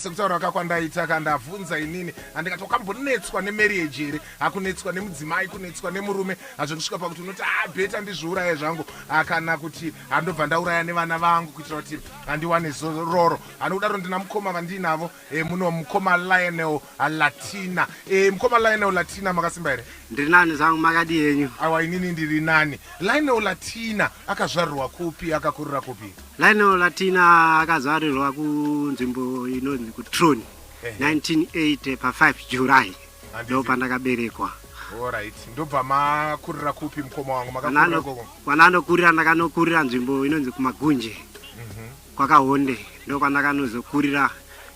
Sekutaura wakakwandaita kandavunza inini andikati wakambonetswa nemarriage here hakunetswa nemudzimai kunetswa nemurume hazvo kusvika pakuti unoti bheta ndizviuraye zvangu kana kuti handobva ndauraya nevana vangu kuitira kuti handiwane zororo. Handikudaro ndina mukoma vandinavo muno mukoma Lionel Latina. Mukoma Lionel Latina makasimba here? Ndiri nani zangu makadi yenyu. Awa inini ndiri nani. Lionel Latina akazvarirwa kupi akakurira kupi? Lionel Latina akazvarirwa kunzvimbo inonzi kuTroni 1980 pa 5 July ndo pandakaberekwa. Alright. Ndobva makurira kupi mukoma wangu makakurira koko? Kwananokurira ndakanokurira nzvimbo inonzi kumagunje. Kwakahonde ndo kwandakanozokurira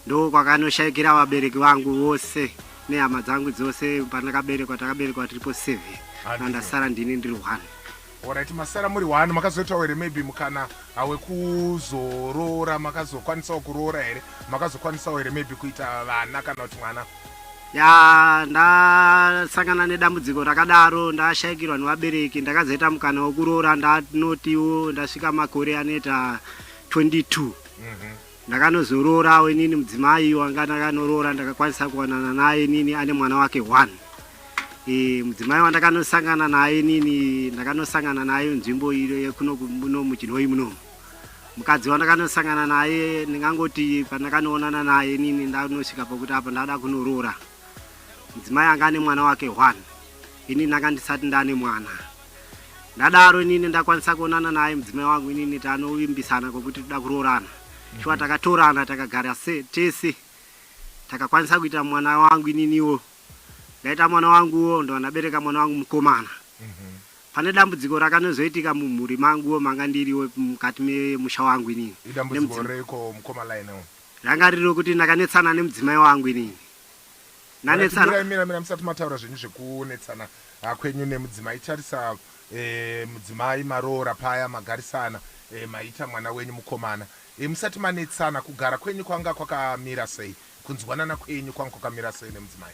ndo kwakanoshayikira vabereki vangu vose nehama dzangu dzose pandakaberekwa takaberekwa tiripo 7 ndasara ndini ndiri 1. Alright, masara muri 1 makazoitawo here maybe mukana wekuzorora makazokwanisawo kuroora here makazokwanisawo here maybe kuita vana kana kuti mwana? Ya ndasangana nedambudziko rakadaro ndashayikirwa nevabereki ndakazoita mukana wekuroora ndanotiwo ndasvika makore anoita 22. Ndakanozoroora wenini mudzimai wanga ndakanoroora ndakakwanisa kuwanana naye nini ane mwana wake 1. Mudzimai wandakanosangana naye nini ndakanosangana naye nzvimbo iyo kuno muChinhoyi muno. Mukadzi wandakanosangana naye ndingangoti pandakanoonana naye nini ndanosvika pakuti apa ndada kunoroora. Mudzimai anga ane mwana wake 1. Ini ndakandisati ndane mwana. Ndadaro nini ndakwanisa kuonana naye mudzimai wangu nini tanovimbisana kokuti toda kuroorana. Chwa takatorana takagara tese takakwanisa kuita mwana wangu ininiwo. Ndaita mwana wanguwo ndo ndabereka mwana wangu mukomana. Pane dambudziko rakanozoitika mumhuri manguwo manga ndiriwo mukati memusha wangu inini. Idambudziko reko mukoma Lionel? Ranga riri kuti ndakanetsana nemudzimai wangu inini. Nanetsana mira musati mataura zvinhu zvekunetsana kwenyu nemudzimai. Tarisa mudzimai maroora paya magarisana maita mwana wenyu mukomana. Musati manetsana kugara kwenyu kwanga kwakamira sei? Kunzwanana kwenyu kwanga kwakamira sei nemudzimai?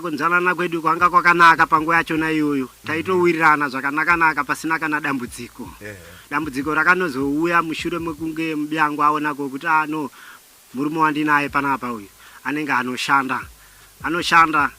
Kunzwanana kwedu kwanga kwakanaka panguva yachona iyoyo. Taitowirirana zvakanaka pasina kana dambudziko. Dambudziko rakanozouya mushure mekunge mubyangu aonako kuti murume wandinaye panapa uyu anenge anoshanda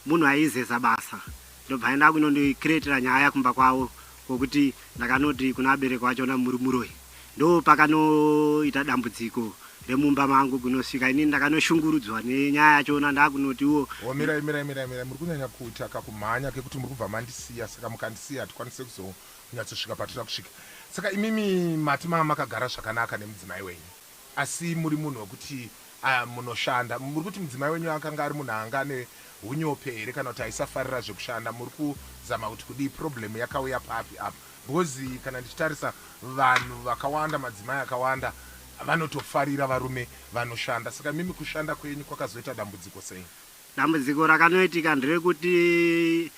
munhu aizeza basa. Ndobva enda kunondikiretera nyaya kumba kwavo kokuti ndakanoti kuna abereki wachona murumuroyi ndo pakanoita dambudziko remumba mangu kunosvika inini ndakanoshungurudzwa nenyaya yachona ndakunotiwo mira muri kunyanya kutaka kumhanya kekuti muri kubva mandisiya saka mukandisiya hatikwanise kuzonyatsosvika patira kusvika. Saka imimi mati makagara zvakanaka nemudzimai wenyu asi muri munhu wekuti munoshanda. Muri kuti mudzimai wenyu akanga ari munhu anga ane unyope here kana kuti aisafarira zvekushanda? Muri kuzama kuti kudii problem yakauya papi apa? Because kana ndichitarisa vanhu vakawanda madzimai akawanda vanotofarira varume vanoshanda. Saka mimi kushanda kwenyu kwakazoita dambudziko sei? Dambudziko rakanoitika nderekuti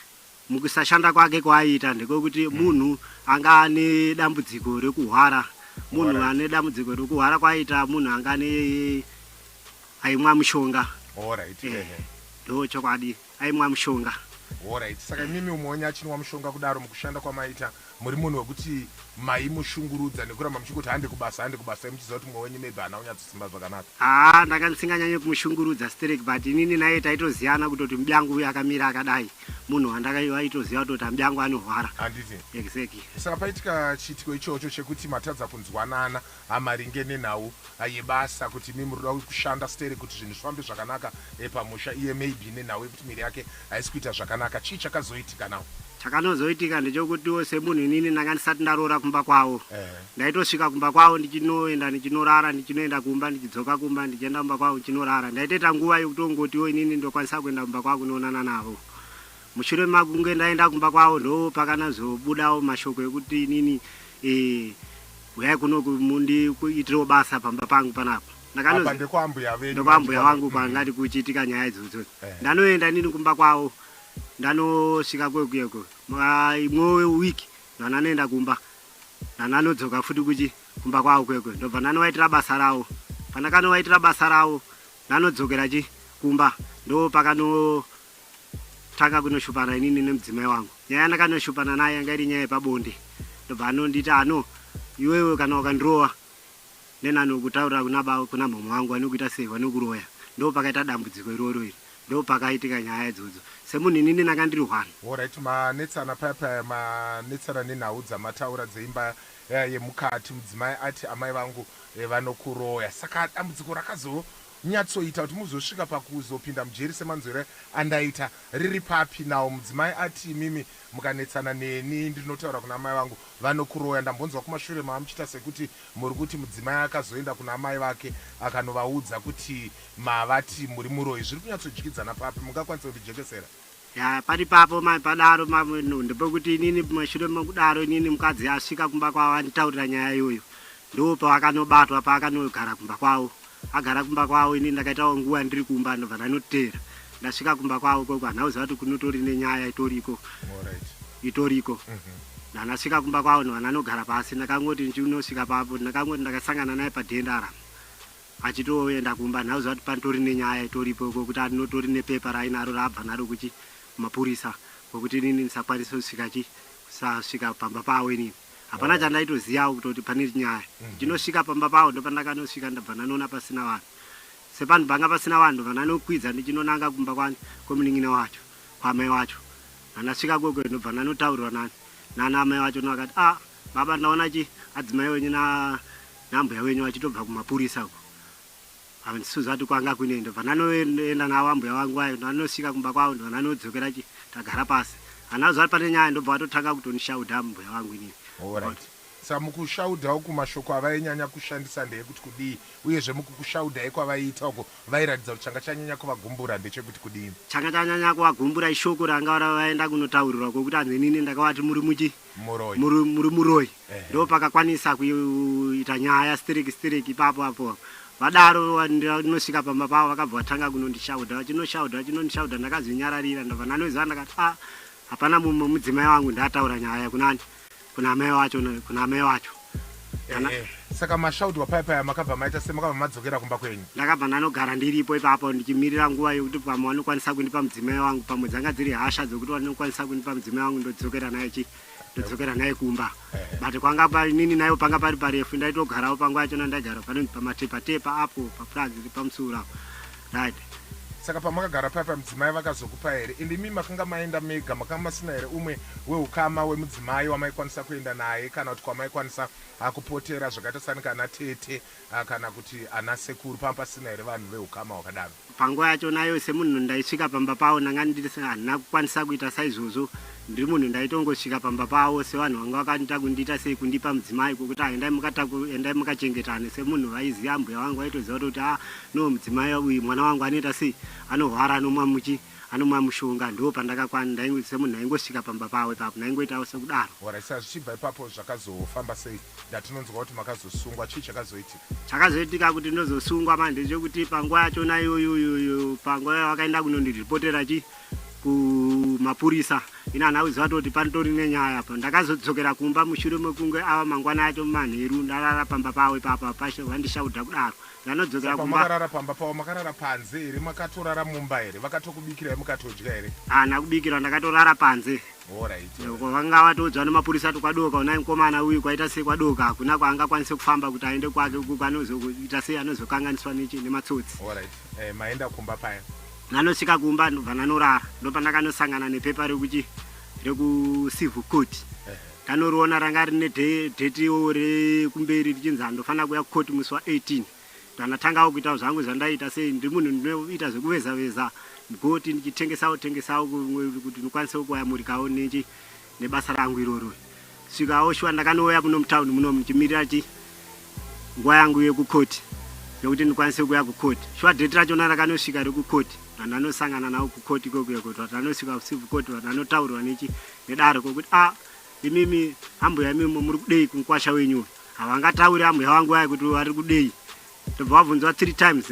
mukusashanda kwake kwaiita ndikokuti munhu anga ane dambudziko rekuhwara. Munhu ane dambudziko rekuhwara kwaita munhu anga aimwa mushonga. Alright. Ndo chokwadi aimwa mushonga. Alright. Saka mimi umonya achinwa mushonga kudaro mukushanda kwamaita muri munhu wekuti maimushungurudza nekuramba muchikuti hande kubasa muchiziva kuti mwowenyu maybe hana kunyatsosimba zvakanaka? Ndakasinganyanye kumushungurudza stereki but inini naye taitoziyana kutoti mubyangu uyu akamira akadai. Munhu wandakaitoziva kutoti mubyangu anohwara. Handiti? Exactly. Saka paitika chiitiko ichocho chekuti matadza kunzwanana maringe nenhau yebasa kuti mimi muri kuda kushanda stereki kuti zvinhu zvifambe zvakanaka pamusha iye maybe nenhau yekuti miri yake haisi kuita zvakanaka. Chii chakazoitika nawo? Chakanozoitika ndechokutiwo semunhu inini ndanga ndisati ndaroora kumba kwavo. Ndaitosvika kumba kwavo ndichinoenda ndichinorara ndichinoenda kumba ndichidzoka kumba ndichienda kumba kwavo ndichinorara. Ndaitoita nguva yekutongotiwo inini ndokwanisa kuenda kumba kwavo kunoonana navo. Mushure makunge ndaenda kumba kwavo ndo pakanazobudawo mashoko ekuti inini uyai kuno mundiitirawo basa pamba pangu panapa. Ndokwambuya vangu kwangati kuchiitika nyaya idzodzo. Ndanoenda inini kumba kwavo ndanosvika kwekuyeko imwe wiki ndanoenda kumba ndanodzoka futi kumba kwavo kwekwe ndobva ndanovaitira basa ravo. Pandakanovaitira basa ravo ndanodzokera kumba ndo pakanotanga kunoshupana inini nemudzimai wangu. Nyaya ndakanoshupana naye yanga iri nyaya yepabonde. Ndobva anonditi iwewe kana ukandirowa nenanokutaurira kuna mama wangu anokuita sei vanokuroya. ndo pakaita dambudziko iroro iri, ndo pakaitika nyaya idzodzo. Semunhu inini ndakandiri 1. Alright, manetsana paya manetsana nenhau dzamataura dzeimba yemukati. Mudzimai ati amai vangu vanokuroya. Saka dambudziko rakazonyatsoita kuti muzosvika pakuzopinda mujeri semanzwere andaita riri papi nawo? Mudzimai ati mimi mukanetsana neni ndinotaura kuna amai vangu vanokuroya. Ndambonzwa kumashure muchiita sekuti muri kuti mudzimai akazoenda kuna amai vake akanovaudza kuti mavati muri muroyi. Zviri kunyatsodyidzana papi? Mungakwanisa kutijekesera? Ya pari papo padaro ndepekuti inini mashure mekudaro inini mukadzi asvika kumba kwavo anditaurira nyaya iyoyo, ndo paakanobatwa paakanogara kumba kwavo. Agara kumba kwavo inini ndakaitawo nguva ndiri kumba ndobva ndanotera. Ndasvika kumba kwavo koko handauziva kuti kunotori nenyaya itoriko. Ndanasvika kumba kwavo ndobva ndanogara pasi. Ndakangoti ndichinosvika papo ndakangoti ndakasangana naye padhendara achitoenda kumba, ndauziva kuti panotori nenyaya itoripo kuti anotori nepepa rainaro rabva naro kuchi mapurisa kokuti inini ndisakwanisa kusvika pamba pavo. Inini hapana chandaitozivawo kuti pane nyaya. Ndinosvika pamba pavo ndopandakanosvika ndabva ndanoona pasina vanhu. Sepano panga pasina vanhu ndobva ndanokwidza ndichinonanga kumba kwomunin'ina wacho, kwamai wacho. Ndandasvika koko ndobva ndanotaurirwa nana amai wacho ndovakati baba ndaona adzimai wenyu nambuya wenyu vachitobva kumapurisa uko. Handisuziva kuti kwanga kuine. Ndobva ndanoenda navo ambuya vangu vayo ndanosvika kumba kwavo ndobva ndanodzokera tagara pasi. Handauziva kuti pane nyaya ndobva vatotanga kutondishaudha ambuya vangu inini. Alright. Sa mukushaudhawo kumashoko avainyanya kushandisa ndeyekuti kudii, uyezve mukukushaudhai kwavaiita uko vairatidza kuti changa chanyanya kuvagumbura ndechekuti kudii? Changa chanyanya kuvagumbura ishoko ranga vaenda kunotaurirwa kwokuti anhu inini ndakavati muri muroyi. Ndo pakakwanisa kuita nyaya stereki ipapo. Vadaro ndinosvika pamba pavo vakabva vatanga kunondishaudha vachinondishaudha. Ndakazvinyararira ndobva ndanoziva ndakati hapana mumwe mudzimai wangu ndataura nyaya kuna amai wacho. Saka mashaudwa paya makabva maita semakabva madzokera kumba kwenyu? Ndakabva ndanogara ndiripo ipapo ndichimirira nguva yokuti pamwe vanokwanisa kundipa mudzimai wangu, pamwe dzanga dziri hasha dzokuti vanokwanisa kundipa mudzimai wangu ndodzokera naye kumba. But kwanga inini nayo panga pari parefu, ndaitogarawo panguva yachona ndaigara panonzi pamatepatepa apo papurazi iri pamusura. Right. Saka pamakagara paya mudzimai vakazokupa here? Ende imi makanga maenda mega, makanga masina here umwe weukama wemudzimai wamaikwanisa kuenda naye, kana kuti kwamaikwanisa kupotera zvakaita sani kana tete kana kuti ana sekuru? Pamba pasina here vanhu veukama wakadaro? Panguva yachonayo semunhu ndaisvika pamba pavo ndanga handina kukwanisa kuita saizvozvo. Ndiri munhu ndaitongosvika pamba pavo sevanhu vanga vakaita kundiita sei kundipa mudzimai kwokuti endai mukachengetane. Semunhu vaiziva mbuya vangu vaitoziva kuti no mudzimai uyu mwana wangu anoita sei, anorwara anomwa mushonga. Ndo pandakakwana semunhu ndaingosvika pamba pavo ipapo ndaingoitawo sekudaro. Sa zvichibva ipapo zvakazofamba sei? Ndatinonzwa kuti makazosungwa. Chii chakazoitika? Chakazoitika kuti ndozosungwa ndechekuti panguva yachona iyoyo panguva yavakaenda kunondiripotera kumapurisa ina handauziva kuti panotori nenyaya apa. Ndakazodzokera kumba mushure mekunge ava mangwana acho manheru ndarara pamba pavo ipapo vandishaudha kudaro. Ndanodzokera kumba. Makarara pamba pavo makarara panze here? Makatorara mumba here? Vakatokubikirai mukatodya here? Hana kubikirwa, ndakatorara panze. Vanga vatodzwa nemapurisa tukwadoka, unai mukomana uyu kwaita sei kwadoka, hakuna kwaangakwanise kufamba kuti aende kwake ukuko anozoita sei anozokanganiswa nematsotsi. Maenda kumba paya? Nanosvika kumba ndobva ndanorara. Ndopandakanosangana nepepa rekucivil court. Ndanoriona ranga rine dhetiwo rekumberi richinzi handofanira kuuya kukoti musi wa18. Ndandatangawo kuita zvangu zvandaita sei ndiri munhu ndinoita zvekuveza mugoti ndichitengesawo kuti ndikwanise kuyamurikawo nebasa rangu iroro. Svikawo shuwa ndakanouya muno mutaundi muno ndichimirira nguva yangu yekukoti yokuti ndikwanise kuya kukoti. Shuwa dheti rachona rakanosvika rekukoti. Ndanosangana nawo kukoti ikoko ndanosvika kucivil court ndanotaurirwa nedare kwokuti imimi ambuya imimi muri kudei kunkwasha wenyu. Havangatauri ambuya vangu vaya kuti vari kudei. Ndobva vabvunzwa 3 times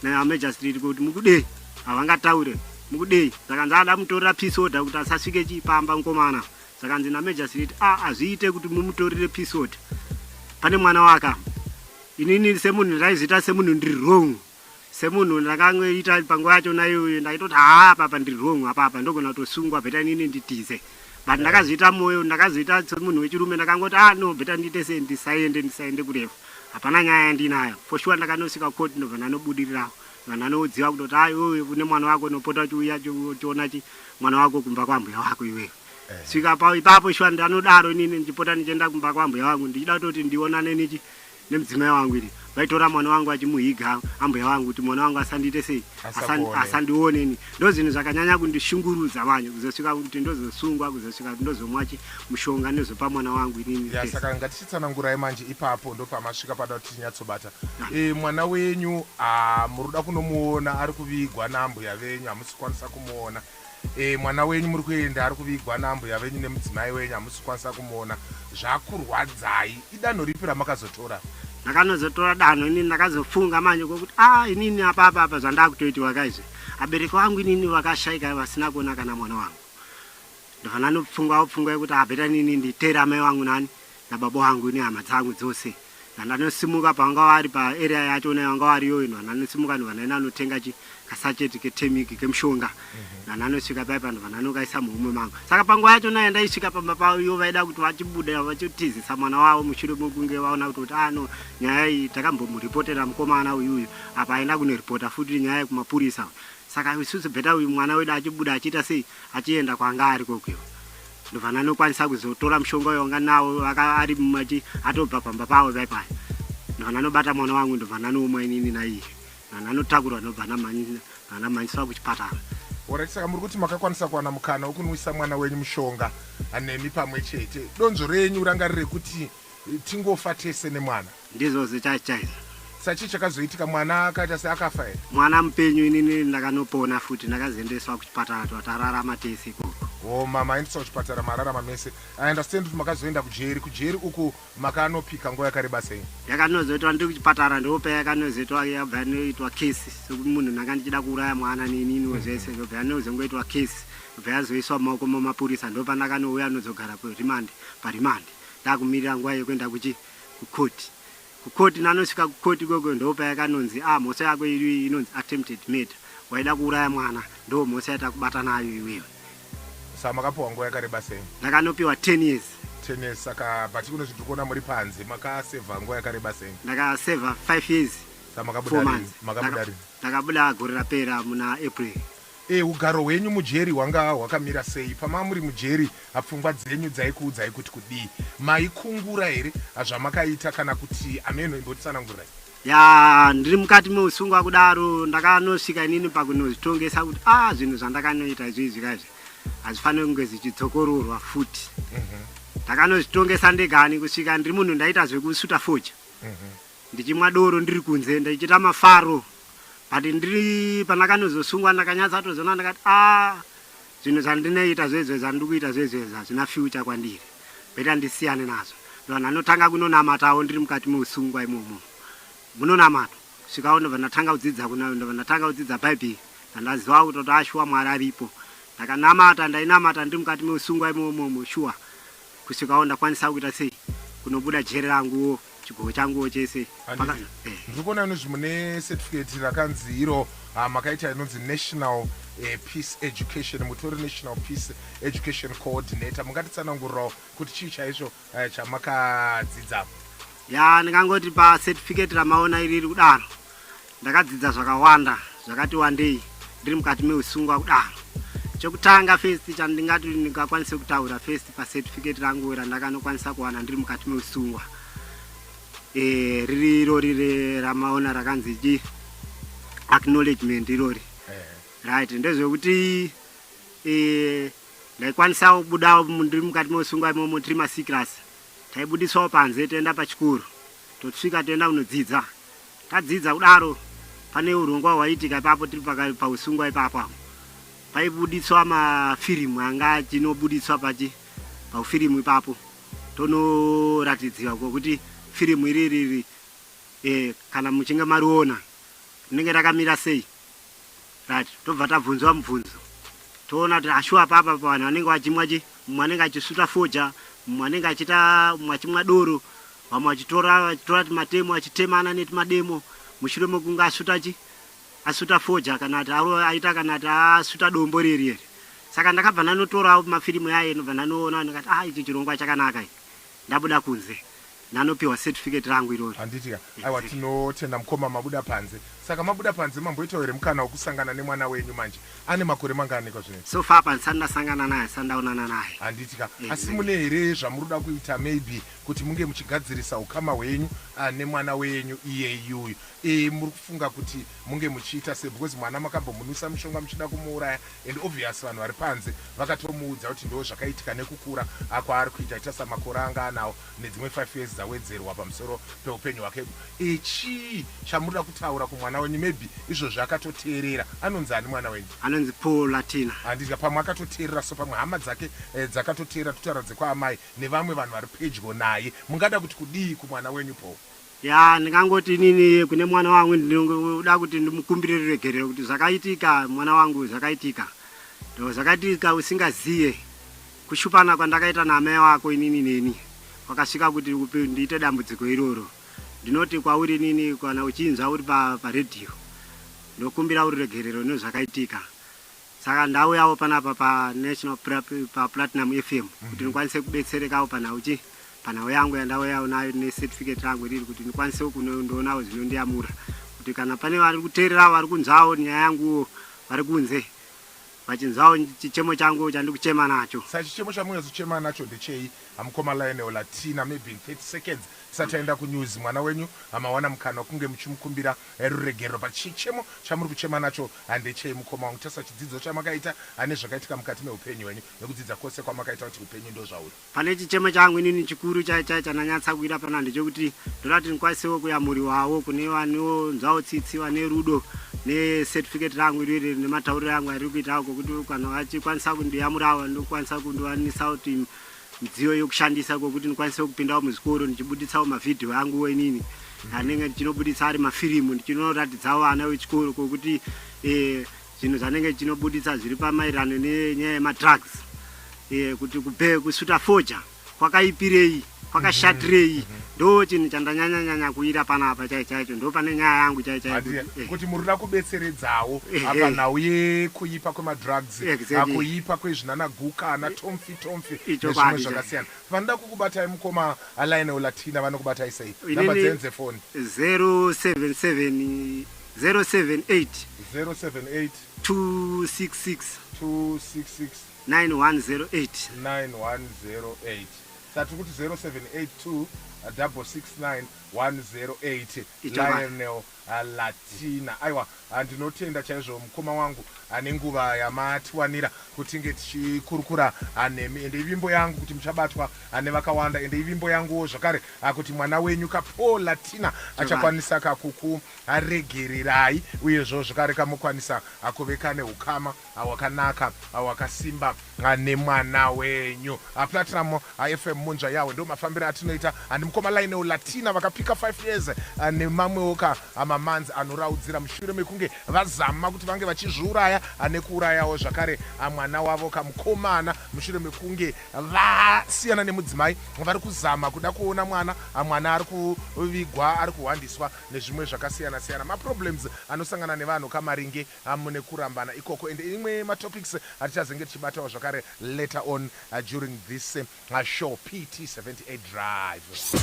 namagistrate kuti mukudei, havangataure mukudei. Saka ndada mutorera peace order kuti asasvike pamba mukomana. Saka nzi namagistrate hazviite kuti mumutorere peace order. Pane mwana waka. Inini semunhu ndaizoita semunhu ndiri wrong. Semunhu ndakangoita panguva yachona iyoyo ndaitoti papa ndiri wrong apapa ndogona kutosungwa bheta inini nditize. But ndakazoita moyo, ndakazoita semunhu wechirume ndakangoti no bheta ndiite sei ndisaende kurefu. hapana nyaya yandinayo for sure. Ndakanosvika koti ndobva ndanobudirirawo ndanodziva kutoti aiwe une mwana wako nopota uchiuya chiona mwana wako kumba kwambuya wako iwewe. Svika ipapo sure ndanodaro inini ndichipota ndichienda kumba kwambuya wangu ndichida kutoti ndionane nemudzimai wangu iri vaitora mwana wangu achimuhiga ambuya wangu kuti mwana wangu asandiite sei asandioneni. Ndo zvinhu zvakanyanya kundishungurudza manje kuzosvika kuti ndozosungwa kuzosvika kuti ndozomwa mushonga nezopa mwana wangu inini. Saka ngatichitsanangurai manje ipapo ndo pamasvika pada kuti tinyatsobata mwana wenyu muruda kunomuona ari kuvigwa naambuya venyu hamusi kukwanisa kumuona. Mwana wenyu muri kuenda ari kuvigwa naambuya venyu nemudzimai wenyu hamusi kukwanisa kumuona. Zvakurwadzai idanho ripi ramakazotora? Ndakanozotora danho inini ndakazofunga manje kokuti inini apa zvandakutoitiwa kaizve abereki vangu inini vakashaika vasina kuona kana mwana wangu. Ndofana nopfunga yekuti bheta inini nditeere amai vangu nani nababa vangu ini hama dzangu dzose. Ndanosimuka pavanga vari paarea yacho nayanga variyo ino ndanosimuka ndovandaenda anotenga kasacheti ketemiki kemushonga. Ndandanosvika paipa ndovandandokaisa muhumwe mangu. Saka panguva yacho naye ndaisvika pamba pavo vaida kuti vachibuda vachitizisa mwana wavo mushure mekunge vaona kuti no nyaya iyi takambomuripotera mukomana uyuyu apa aenda kunoripota futi nyaya yekumapurisa. Saka isusu bheta uyu mwana wedu achibuda achiita sei achienda kwanga ari kokweyo. Ndobva ndokwanisa kuzotora mushonga wanga nawo ari atobva pamba pavo paipai. Ndobva ndobata mwana wangu ndobva ndanomwa inini naiye. Ndanotakurwa ndobva ndamhanyiswa kuchipatara. Saka muri kuti makakwanisa kuwana mukana wokunwisa mwana wenyu mushonga nemi pamwe chete. Donzvo renyu ranga riri kuti tingofa tese nemwana. Ndizvozvo chaicho. Sachi chakazoitika mwana akaita seakafa here? Mwana mupenyu inini ndakanopona futi ndakazoendeswa kuchipatara tararama tese ikoko. Mama aendeswa kuchipatara mararama mese. I understand kuti makazoenda kujeri uku makanopika nguva yakareba sei? Yakanozoitwa ndiri kuchipatara ndopa yakanozoitwa yabva yanoitwa kesi sokuti munhu ndanga ndichida kuuraya mwana nenini zvese ndobva yanozongoitwa kesi ndobva yazoiswa mumaoko mamapurisa ndopa ndakanouya nozogara parimandi ndakumirira nguva yekuenda kukoti. Kukoti nanosvika kukoti koko ndopa yakanonzi mhosva yako iri inonzi attempted murder waida kuuraya mwana ndo mhosva yatakubata nayo iwewe. Saka makapiwa nguva yakareba sei? Ndakanopiwa 10 years. 10 years. Saka patikuno zvitiri kuona muri panze makasevha nguva yakareba sei? Ndakasevha 5 years. Saka makabuda rini? Ndakabuda gore rapera muna April. Ugaro hwenyu mujeri hwanga hwakamira sei? Pama muri mujeri pfungwa dzenyu dzaikuudzai kuti kudii? Maikungura here zvamakaita kana kuti ameno imbotitsanangurai? Ndiri mukati meusungwa kudaro ndakanosvika inini pakunozvitongesa kuti zvinhu zvandakanoita izvizvi kaizvi hazvifaniri kunge zvichidzokororwa futi. Ndakanozvitongesa ndegani kusvika ndiri munhu ndaita zvekusuta focha. Ndichimwa doro ndiri kunze ndichita mafaro. But ndiri pandakanozosungwa ndakanyatsa tozoona ndakati zvinhu zvandinoita zvezvo zvandiri kuita zvezvo hazvina future kwandiri. Bheta ndisiyane nazvo. Ndovanhu vanotanga kunonamatawo ndiri mukati meusungwa imomo. Munonamata. Svikawo ndobva ndatanga kudzidza kunayo ndobva ndatanga kudzidza bhaibheri. Ndandaziva kuti ashuwa Mwari aripo. Ndainamata ndiri mukati meusungwa imomo shuwa. Kusvikawo ndakwanisa kuita sei kunobuda jeri ranguwo chigoko changuwo chese. Ndiri kuona inozvi mune certificate rakanzi iro makaita inonzi National Peace Education, mutori National Peace Education Coordinator. Mungatitsanangurirawo kuti chii chaizvo chamakadzidza? Ndingangoti pacertificate ramaona iriri kudaro ndakadzidza zvakawanda zvakati wandei ndiri mukati meusungwa kudaro. Chokutanga first chandingati ndingakwanisa kutaura first pacertificate rangu randakanokwanisa kuwana ndiri mukati meusungwa ririro rire ramaona rakanzi acknowledgement irori. Right, ndezvekuti ndaikwanisa kubuda ndiri mukati meusungwa imomo tiri masikirasi taibudiswawo panze toenda pachikoro tosvika toenda kunodzidza. Tadzidza kudaro pane urongwa hwaitika ipapo tiri pausungwa ipapo paibudiswa mafirimu anga achinobudiswa paufirimu ipapo tonoratidziwa kuti firimu iriri kana muchinge mariona rinenge rakamira sei. Right, tobva tabvunzwa mubvunzo toona kuti ashuwa papa vanhu vanenge vachimwa mumwe anenge achisuta foja mumwe anenge achimwa doro vamwe vachitora timatemo achitemana netimademo mushure mekunge asuta foja kana kuti aita kana kuti asuta dombo riri. Saka ndakabva ndanotorawo mafirimu yaye ndobva ndanoona ndikati ichi chirongwa chakanaka ndabuda kunze nanopiwa certificate rangu iroro. handitika aiwa tinotenda mukoma mabuda panze saka mabuda panze mamboitawo here mukana wokusangana nemwana wenyu manje ane makore mangaaniko zvino So far pandisati ndasangana naye, asati ndaonana naye. handitika asi mune here zvamuroda kuita maybe kuti munge muchigadzirisa ukama hwenyu nemwana wenyu iyeyuyu muri kufunga kuti munge muchiita sei because mwana makambomunwisa mushonga muchida kumuuraya and obvious vanhu vari panze vakatomuudza kuti ndo zvakaitika nekukura kwaari kuita ita samakore anga anawo nedzimwe 5 years dzawedzerwa pamusoro peupenyu hwake chii chamuroda kutaura kumwana wenyu maybe izvozvo akatoteerera anonzi ani mwana wenyu Anonzi Paul Latina. handika pamwe akatoteerera so pamwe hama dzake dzakatoteerera tutaura dzekwaamai nevamwe vanhu vari pedyo naye mungada kuti kudii kumwana wenyu po Ya ndingangoti nini kune mwana wangu ndinoda kuti ndimukumbire ruregerero kuti zvakaitika mwana wangu zvakaitika. Ndo zvakaitika usingaziye kushupana kwandakaita namai wako inini neni. Wakasvika kuti ndiite dambudziko iroro. Ndinoti kwauri nini kana uchinzwa uri pa radio. Ndokumbira ruregerero nezvakaitika. Saka ndauyawo panapa pa National Platinum FM kuti ndikwanise kubetserekawo panhau yangu yandauyawo nayo necertificate rangu riri kuti ndikwanise kunondoonawo zvinondiyamura kuti kana pane vari kuteerera vari kunzwawo nyaya yanguwo vari kunze vachinzwawo chichemo changu chandikuchema nacho. sa chichemo chamungazochema nacho ndechei amukoma Lionel Latina maybe in 30 seconds tisati aenda kunews mwana wenyu amawana mukana wakunge muchimukumbira ruregerero pachichemo chamuri kuchema nacho ndechei mukoma wangu tasa chidzidzo chamakaita ane zvakaitika mukati meupenyu hwenyu nekudzidza kwose kwamakaita kuti upenyu ndo zvauri. Pane chichemo changu inini chikuru chananyatsa kuita pana ndechekuti ndoda kuti ndikwanisewo kuyamuriwawo kune vanonzwawo tsitsi vane rudo necertificate rangu iriri nematauriro angu ari kuitawo kokuti kana vachikwanisa kundiyamurawo ndokwanisa kundowanisawo kuti midziyo yokushandisa kokuti ndikwanise kupindawo muzvikoro ndichibuditsawo mavhidhiyo angu inini anenge ndichinobuditsa ari mafirimu ndichinoratidzawo vana vechikoro kokuti zvinhu zvanenge ndichinobuditsa zviri pamaererano nenyaya yemadrugs kuti kusuta foja kwakaipirei kwakashatirei ndo chinhu chandanyanya kuira panapa chaicho ndo pane nyaya yangu chaichaiyo kuti murida kubetseredzawo panhau yekuipa kwemadrugs kuipa kwezvinanaguka anatomfi nezvimwe zvakasiyana. vanoda kukubatai mukoma Lionel Latina vanokubatai sei? Namba dzenyu dzefoni 078 078 266 266 9108 9108 sati kuti 0782 669 108 Lionel Latina. aiwa ndinotenda chaizvo mukoma wangu ane nguva yamatiwanira kutinge tichikurukura nemi ende ivimbo yangu kuti muchabatwa nevakawanda ende ivimbo yanguwo zvakare kuti mwana wenyu Paul Latina achakwanisa kakukuregererai uyezvo zvakare kamukwanisa kuveka neukama hwakanaka hwakasimba nemwana wenyu. Platinum FM munja yawo ndo mafambiro atinoita andi mukoma Lionel Latina vakapika 5 years nemamwewo mamanzi anoraudzira mushure mekunge vazama kuti vange vachizviuraya nekuurayawo zvakare mwana wavo kamukomana mushure mekunge vasiyana nemudzimai vari kuzama kuda kuona mwana ari kuvigwa ari kuhwandiswa nezvimwe zvakasiyana siyana maproblems anosangana nevanhu kamaringe mune kurambana ikoko ende imwe matopics atichazenge tichibatawo zvakare later on during this show PT78 Drive.